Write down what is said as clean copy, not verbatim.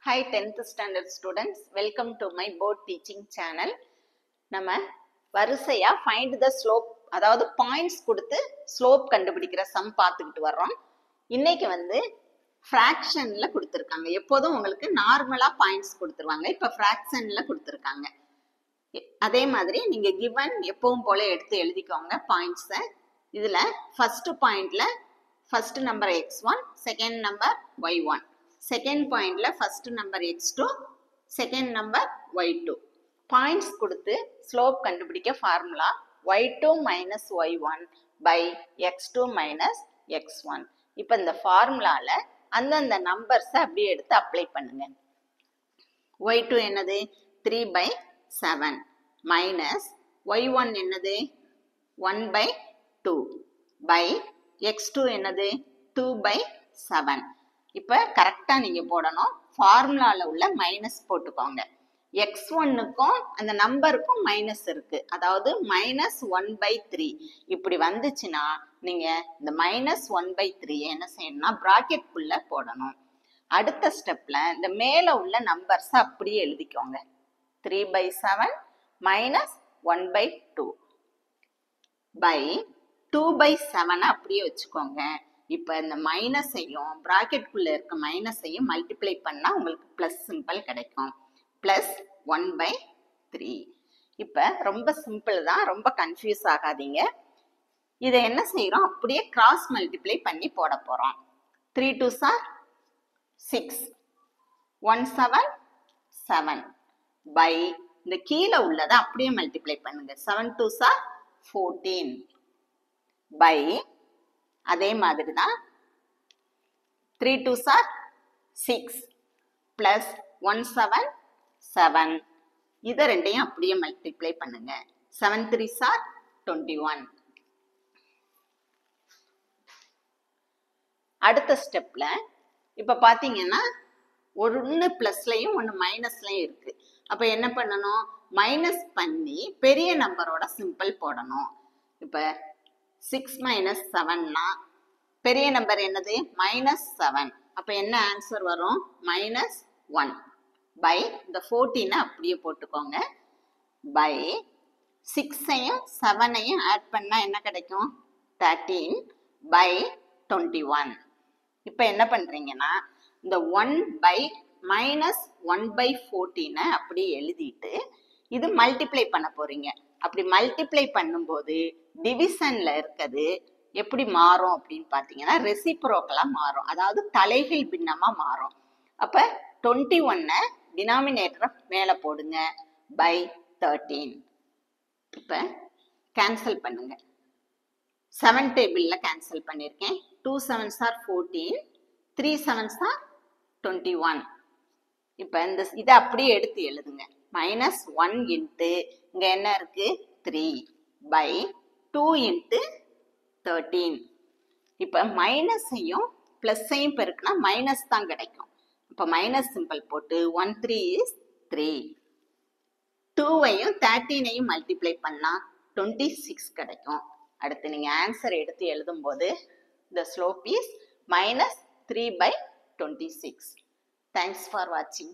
Hi 10th standard students, welcome to my board teaching channel. நம்ம வரிசையா find the slope, அதாவது points கொடுத்து slope கண்டுபிடிக்கிற சம் பார்த்துக்கிட்டு வர்றோம். இன்னைக்கு ஃப்ராக்ஷன்ல கொடுத்துருக்காங்க. எப்போதும் உங்களுக்கு நார்மலா பாயிண்ட்ஸ் கொடுத்துருவாங்க, இப்போ ஃப்ராக்ஷன்ல கொடுத்துருக்காங்க. அதே மாதிரி நீங்க given எப்பவும் போல எடுத்து எழுதிக்கோங்க பாயிண்ட்ஸை. இதுல ஃபர்ஸ்ட் பாயிண்ட்ல first number x1, second number y1. Second பாயிண்ட்ல first number x2, second number y2. Points கொடுத்து ஸ்லோப் கண்டுபிடிக்க formula y2 minus y1 by x2 minus x1. இப்போ இந்த ஃபார்முலால அந்தந்த நம்பர்ஸை அப்படியே எடுத்து அப்ளை பண்ணுங்க. y2 என்னது 3/7 மைனஸ் y1 என்னது 1/2 பை x2 என்னது 2/7. இப்போ கரெக்டாக நீங்கள் போடணும். ஃபார்முலாவில் உள்ள மைனஸ் போட்டுக்கோங்க. x1க்கும் அந்த நம்பருக்கும் மைனஸ் இருக்கு, அதாவது -1/3. இப்படி வந்துச்சுன்னா நீங்கள் இந்த -1/3 என்ன செய்யணும்னா ப்ராக்கெட்குள்ள போடணும். அடுத்த ஸ்டெப்ல இந்த மேலே உள்ள நம்பர்ஸ் அப்படியே எழுதிக்கோங்க. 3/7 மைனஸ் 1/2 பை 2/7 அப்படியே வச்சுக்கோங்க. இப்போ இந்த மைனஸையும் ப்ராக்கெட்குள்ள இருக்க மைனஸையும் மல்டிப்ளை பண்ணா உங்களுக்கு பிளஸ் சிம்பிள் கிடைக்கும். பிளஸ் 1/3. இப்போ ரொம்ப சிம்பிள் தான், ரொம்ப கன்ஃபியூஸ் ஆகாதீங்க. இதை என்ன செய்யறோம், அப்படியே கிராஸ் மல்டிப்ளை பண்ணி போட போறோம். 3 2s are 6, 1 7 7 பை இந்த கீழே உள்ளதை அப்படியே மல்டிப்ளை பண்ணுங்க. 7 2s are 14 பை அதே மாதிரி தான் 3 2s are 6 பிளஸ் 1 7 7. இதை ரெண்டையும் அப்படியே மல்டிப்ளை பண்ணுங்க. 7 3s are 21. அடுத்த ஸ்டெப்ல இப்ப பாத்தீங்கன்னா ஒன்னு பிளஸ்லயும் ஒன்னு மைனஸ்லயும் இருக்கு. அப்ப என்ன பண்ணணும், மைனஸ் பண்ணி பெரிய நம்பரோட சிம்பிள் போடணும். இப்ப 6 மைனஸ் 7னா பெரிய நம்பர் என்னது -7. அப்ப என்ன ஆன்சர் வரும், -1 பை இந்த 14 அப்படியே போட்டுக்கோங்க. பை 6ஐயும் 7ஐயும் ஆட் பண்ணா என்ன கிடைக்கும், 13 பை 21. இப்ப என்ன பண்றீங்கன்னா இந்த 1 பை -1/14 அப்படியே எழுதிட்டு இது மல்டிப்ளை பண்ண போறீங்க. அப்படி மல்டிப்ளை பண்ணும்போது டிவிஷன்ல இருக்கிறது எப்படி மாறும் அப்படின்னு பார்த்தீங்கன்னா ரெசிப்ரோக்கலா மாறும், அதாவது தலைகீழ் பின்னமா மாறும். அப்ப 21 டினாமினேட்டரை மேல போடுங்க பை 13. இப்ப கேன்சல் பண்ணுங்க. 7 டேபிள்ல கேன்சல் பண்ணிருக்கேன். 2 7s are 14, 3 7s are 21. இப்ப இந்த இதை அப்படியே எடுத்து எழுதுங்க. -1 இன்ட்டு இங்க என்ன இருக்கு 3 பை 2 இன்ட்டு 13. இப்ப மைனஸையும் பிளஸையும் பெருக்குனா மைனஸ் தான் கிடைக்கும். இப்ப மைனஸ் சிம்பிள் போட்டு 1 3 is 3. 2ஐயும் 13ஐயும் மல்டிப்ளை பண்ணா 26 கிடைக்கும். அடுத்து நீங்க ஆன்சர் எடுத்து எழுதும் போது the slope is -3/26. Thanks for watching.